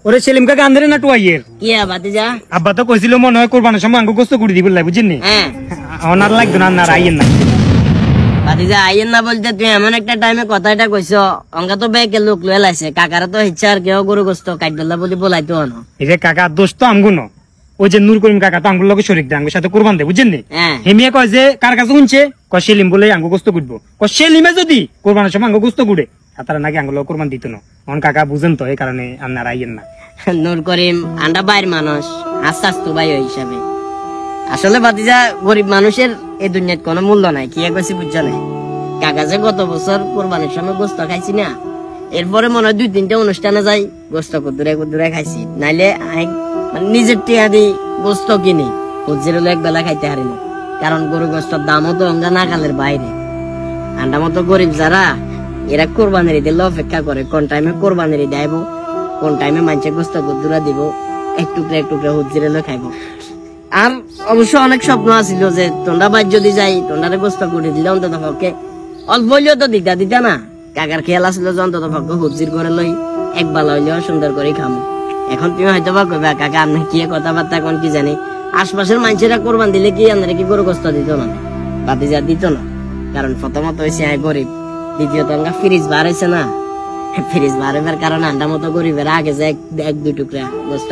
ওরে সেলিম কাকা আন্দরে না টুয়াইয়ের কি ভাতিজা আব্বা তো কইছিল মনে হয় কোরবানির সময় আঙ্গু গোস্ত করে দিবি বুঝছেন নি হ্যাঁ ওনার লাগতো না আর আইয়েন না ভাতিজা আইয়েন না বলতে তুই এমন একটা টাইমে কথাটা কইছো অঙ্কা তো ব্যাকে লোক লয়ে লাইছে কাকারা তো ইচ্ছা আর কেউ গরু গোস্ত কাটদলা বলি বলাইতো না এই যে কাকা দোষ তো আমগু ন ওই যে নূর করিম কাকা তো আঙ্গুর লগে শরীক দে আঙ্গুর সাথে কোরবান দে বুঝছেন নি হেমিয়া কয় যে কার কাছে শুনছে কয় সেলিম বলে আঙ্গু গোস্ত কুটবো কয় সেলিমে যদি কোরবানির সময় আঙ্গু গোস্ত কুড়ে তারা নাকি আঙ্গুর লগে কোরবান দিত না অন কাকা বুঝেন তো এই কারণে আপনার আইয়েন না নূর করিম আন্ডা বাইর মানুষ আস্তে আস্তে ভাই ওই হিসাবে আসলে ভাতিজা গরিব মানুষের এই দুনিয়াত কোনো মূল্য নাই কি কইছি বুঝছো না কাকা যে গত বছর কোরবানির সময় গোস্ত খাইছি না এরপরে মনে হয় 2-3টা অনুষ্ঠানে যাই গোস্ত কুদুরে খাইছি নাইলে মানে নিজের টিয়া দি গোস্ত কিনি হুজির এক বেলা খাইতে হারি না কারণ গরু গোস্তর দামও তো অঙ্গা নাগালের বাইরে আন্ডা মতো গরিব যারা এরা কোরবানির দিলে অপেক্ষা করে কোন টাইমে কোরবানির দেব কোন টাইমে মানুষের গোস্ত কুদুরা দিব এক টুকরা হুজির খাইব আর অবশ্য অনেক স্বপ্ন আছিল যে তোমরা বাইর যদি যাই তোমরা গোস্ত করে দিলে অন্তত পক্ষে অল্প হইলেও তো দিতা না কাকার খেয়াল আসলো যে অন্তত পক্ষে হুজির করে লই এক বেলা হইলেও সুন্দর করে খামো এখন তুমি হয়তো বা কইবা কাকা আপনি কি কথাবার্তা কোন কি জানি আশপাশের মানুষেরা কোরবান দিলে কি আপনারা কি গরু গোস্ত দিত না ভাতিজা দিত না কারণ প্রথমত হয়েছে গরিব দ্বিতীয়ত আমরা ফ্রিজ বার হয়েছে না ফ্রিজ বার হইবার কারণে আন্ডা মতো গরিবের আগে যে 1-2 টুকরা গোস্ত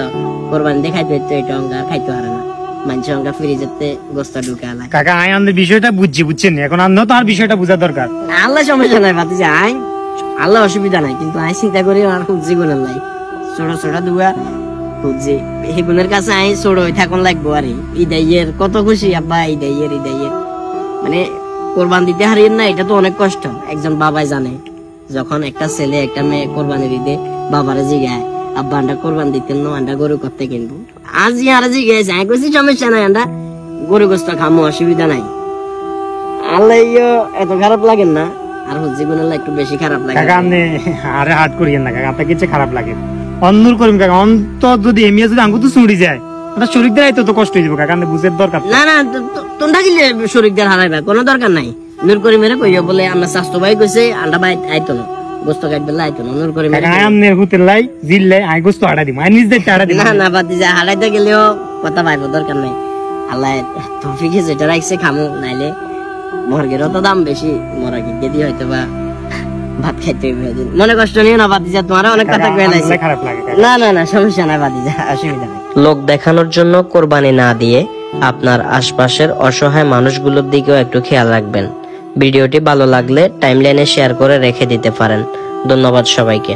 কোরবানি দেখাইতে হইতো এটা অঙ্গা খাইতে পারে না মানুষ অঙ্গা ফ্রিজেতে গোস্ত ঢুকালা কাকা আই আমাদের বিষয়টা বুঝছেন এখন আমরা তো আর বিষয়টা বোঝা দরকার আল্লাহ সমস্যা নাই ভাতিজা আই আল্লাহ অসুবিধা নাই কিন্তু আই চিন্তা করি আর খুঁজি গুণের নাই ছোট দুয়া খুঁজি এই গুণের কাছে আই ছোট হয়ে থাকুন লাগবো আর ঈদাইয়ের কত খুশি আব্বা ঈদাইয়ের মানে কোরবান দিতে হারিয়েন না এটা তো অনেক কষ্ট একজন বাবাই জানে যখন একটা ছেলে একটা মেয়ে কোরবানি দিতে বাবারে জিগায় আব্বা আন্ডা কোরবান দিতেন না আন্ডা গরু করতে কিনবো আজ আর জিজ্ঞেস আমি কইছি সমস্যা নাই আন্ডা গরু গোস্ত খামো অসুবিধা নাই আল্লাহ এত খারাপ লাগেন না আর হুজি গুণের একটু বেশি খারাপ লাগে কাকা আপনি আরে হাট করিয়েন না কাকা আপনার কিছু খারাপ লাগে অন্যর করিম কাকা অন্ত যদি এমিয়া যদি আঙ্গুর তো চুড়ি যায় ওটা শরীরদের আইতো তো কষ্ট হয়ে যাবে কাকা বুঝের দরকার না তোমরা গিলে শরীরদের হারাইবা কোনো দরকার নাই নূর করিমের কইও বলে আমরা স্বাস্থ্য ভাই কইছে আন্ডা ভাই আইতো না গোস্ত কাটবে আইতো না নূর করিমের কাকা আমনের হুতের লাই জিললে আই গোস্ত হাড়া দিমু আই নিজ দেখতে হাড়া দিমু না ভাতিজা হারাইতে গেলেও কথা পাইবো দরকার নাই আল্লাহ তৌফিকে যেটা রাখছে খামু নাইলে মুরগিরও তো দাম বেশি মরা কি দিয়ে হয়তো বা ভাত খাইতে হবে মনে কষ্ট নিও না ভাতিজা তোমার অনেক কথা কয়ে লাইছে খারাপ লাগে না সমস্যা নাই ভাতিজা অসুবিধা নাই লোক দেখানোর জন্য কোরবানি না দিয়ে আপনার আশপাশের অসহায় মানুষগুলোর দিকেও একটু খেয়াল রাখবেন। ভিডিওটি ভালো লাগলে টাইমলাইনে শেয়ার করে রেখে দিতে পারেন। ধন্যবাদ সবাইকে।